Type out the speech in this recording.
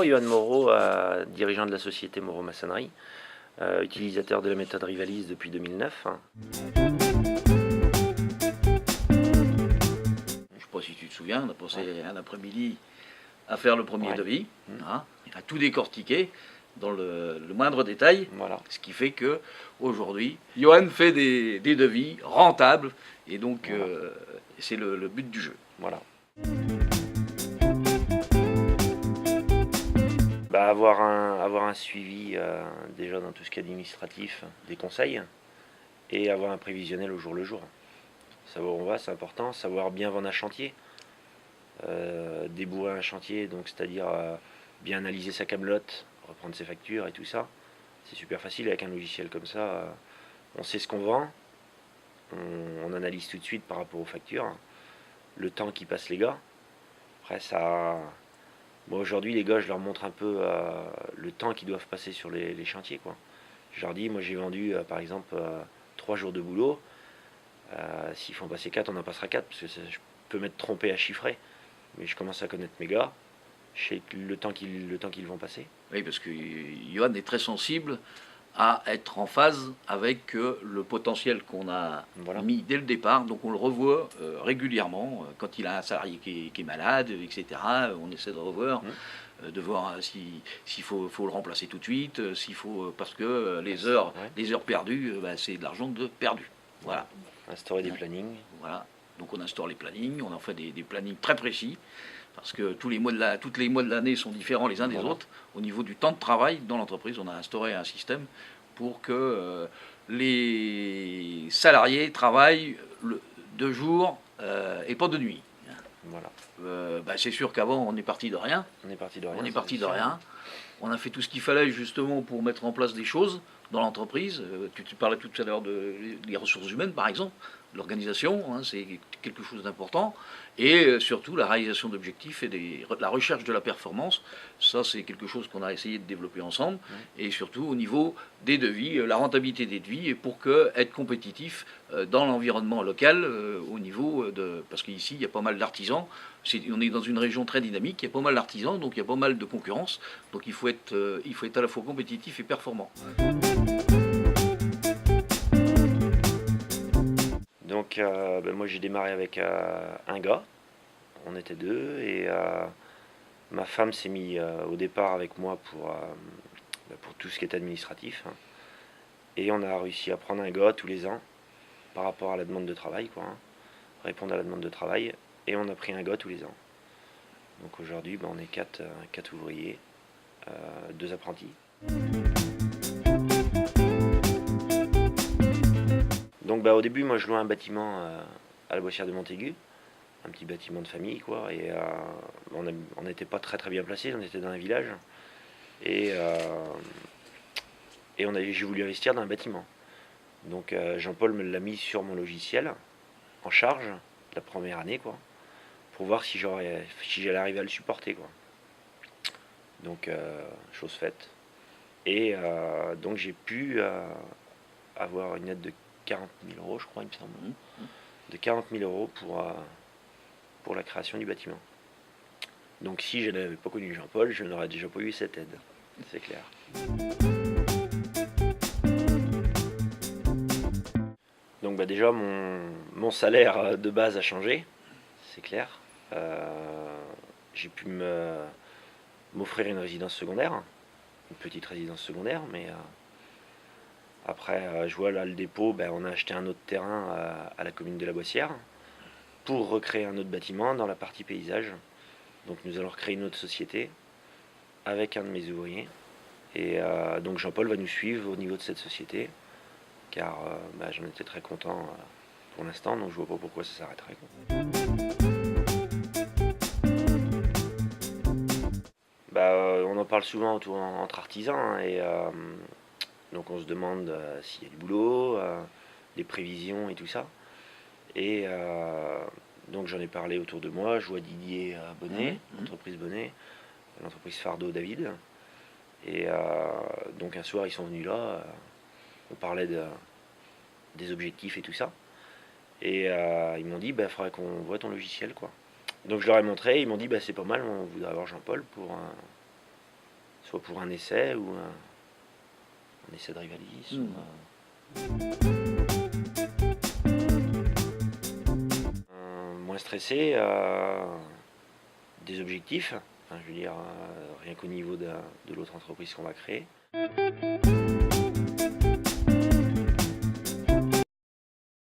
Johan Moreau, dirigeant de la société Moreau Maçonnerie, utilisateur de la méthode Rivalis depuis 2009. Je ne sais pas si tu te souviens, on a passé un après-midi à faire le premier devis, à tout décortiquer dans le moindre détail, ce qui fait que aujourd'hui, Johan fait des devis rentables, et donc c'est le but du jeu. Voilà. Avoir un suivi déjà dans tout ce qui est administratif, des conseils, et avoir un prévisionnel au jour le jour. Savoir où on va, c'est important. Savoir bien vendre un chantier, débourrer un chantier, donc c'est-à-dire bien analyser sa camelote, reprendre ses factures et tout ça. C'est super facile avec un logiciel comme ça. On sait ce qu'on vend, on analyse tout de suite par rapport aux factures, le temps qui passe les gars. Après ça... Moi aujourd'hui les gars je leur montre un peu le temps qu'ils doivent passer sur les chantiers quoi. Je leur dis moi j'ai vendu par exemple 3 jours de boulot, s'ils font passer 4 on en passera 4 parce que je peux m'être trompé à chiffrer, mais je commence à connaître mes gars, je sais le temps qu'ils vont passer. Oui, parce que Johan est très sensible à être en phase avec le potentiel qu'on a mis dès le départ. Donc on le revoit régulièrement quand il a un salarié qui est malade, etc. On essaie de revoir, de voir s'il faut le remplacer tout de suite, s'il faut, parce que les heures perdues, c'est de l'argent de perdu. Voilà. Instaurer des plannings. Voilà. Donc on instaure les plannings, on en fait des plannings très précis, parce que tous les mois de l'année sont différents les uns des autres. Au niveau du temps de travail dans l'entreprise, on a instauré un système pour que les salariés travaillent 2 jours et pas de nuit. Voilà. C'est sûr qu'avant on est parti de rien. On a fait tout ce qu'il fallait justement pour mettre en place des choses dans l'entreprise. Tu parlais tout à l'heure des ressources humaines par exemple. L'organisation, c'est quelque chose d'important, et surtout la réalisation d'objectifs et la recherche de la performance, ça c'est quelque chose qu'on a essayé de développer ensemble, et surtout au niveau des devis, la rentabilité des devis, et pour être compétitif dans l'environnement local, au niveau parce qu'ici il y a pas mal d'artisans, on est dans une région très dynamique, il y a pas mal d'artisans, donc il y a pas mal de concurrence, donc il faut être à la fois compétitif et performant. Donc moi j'ai démarré avec un gars, on était 2, et ma femme s'est mise au départ avec moi pour tout ce qui est administratif, et on a réussi à prendre un gars tous les ans par rapport à la demande de travail, répondre à la demande de travail, et on a pris un gars tous les ans. Donc aujourd'hui on est 4 ouvriers, 2 apprentis. Donc au début moi je louais un bâtiment à la Boissière de Montaigu, un petit bâtiment de famille quoi, et on n'était pas très bien placé, on était dans un village, et j'ai voulu investir dans un bâtiment. Donc Jean-Paul me l'a mis sur mon logiciel en charge la première année quoi, pour voir si j'allais arriver à le supporter quoi. Donc chose faite, et donc j'ai pu avoir une aide de 40 000 euros, je crois, il me semble, de 40 000 euros pour la création du bâtiment. Donc si je n'avais pas connu Jean-Paul, je n'aurais déjà pas eu cette aide, c'est clair. Donc déjà mon salaire de base a changé, c'est clair. J'ai pu m'offrir une résidence secondaire, une petite résidence secondaire, mais après, je vois là le dépôt, on a acheté un autre terrain à la commune de la Boissière pour recréer un autre bâtiment dans la partie paysage. Donc nous allons recréer une autre société avec un de mes ouvriers. Et donc Jean-Paul va nous suivre au niveau de cette société, car j'en étais très content pour l'instant, donc je vois pas pourquoi ça s'arrêterait. On en parle souvent entre artisans, et donc on se demande s'il y a du boulot, des prévisions et tout ça. Et donc j'en ai parlé autour de moi, je vois Didier Bonnet, l'entreprise Bonnet, l'entreprise Fardeau David. Et donc un soir ils sont venus là, on parlait des objectifs et tout ça. Et ils m'ont dit il faudrait qu'on voit ton logiciel quoi. Donc je leur ai montré, ils m'ont dit c'est pas mal, on voudrait avoir Jean-Paul soit pour un essai ou un essai de rivalisme. Moins stressé, des objectifs, enfin, je veux dire, rien qu'au niveau de l'autre entreprise qu'on va créer.